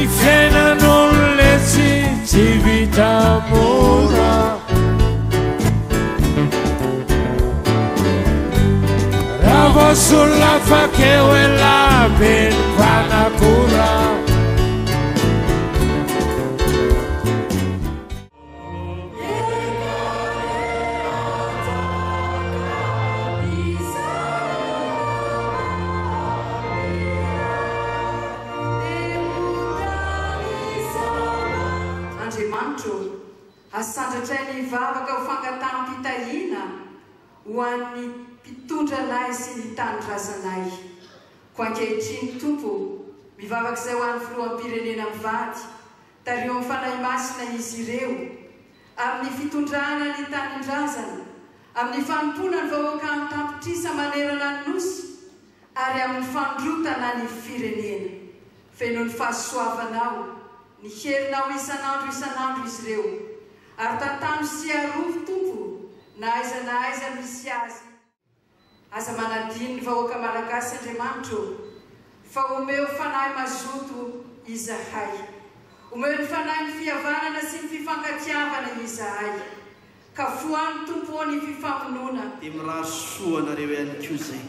fiainan'olo le tsy vita mora raha voasolola fakeo e labeny mpanakora asandratray ny vavaka ho fangataham-pitahina ho an'ny mpitondranay sy ny tanindrazanay ko ankehitriny tompo mivavaka izay ho an'ny filoham-pirenena mivady tario amin'ny fanahy masina izy ireo amin'ny fitondrana ny tanindrazana amin'ny fanompona ny vahoaka ny tampitrisa manerana ny nosy ary amin'ny fandrotana ny firenena feno ny fahasoavanao ny herinao isan'andro izy ireo ary tantano sy arovy tompo na aiza misy azy aza manadiny ny vahoaka malagasy Andriamanitro fa omeo fanahy mazoto izahay omeo ny fanahy ny fihavanana sy ny fifankatiavana izahay ka foany tompo ny fifamonona dia mirary soa anareo ihany koa zay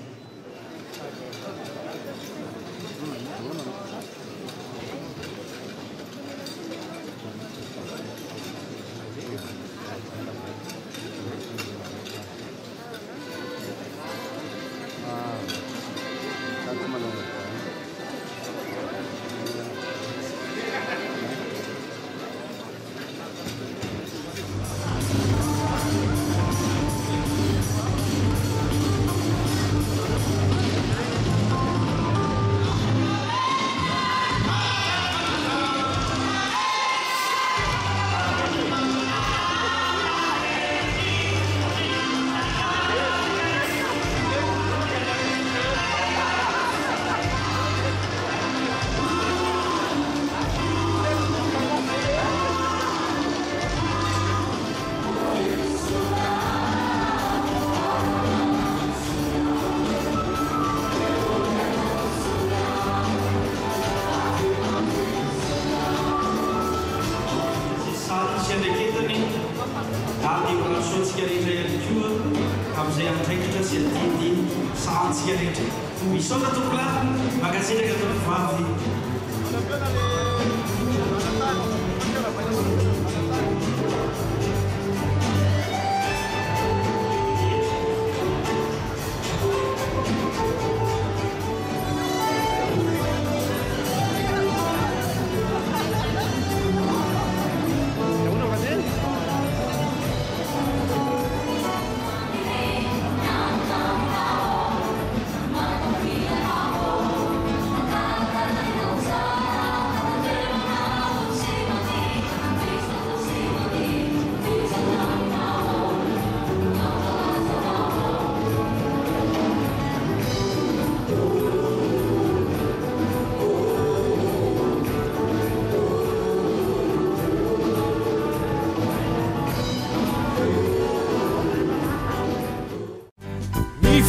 Misonga tukla makasih dekat Fafi.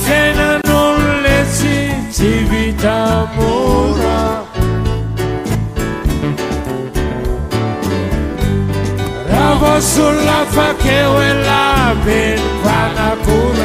fiainan'olo le tsy vita mora raha voasolola fakeo e labeny mpanakora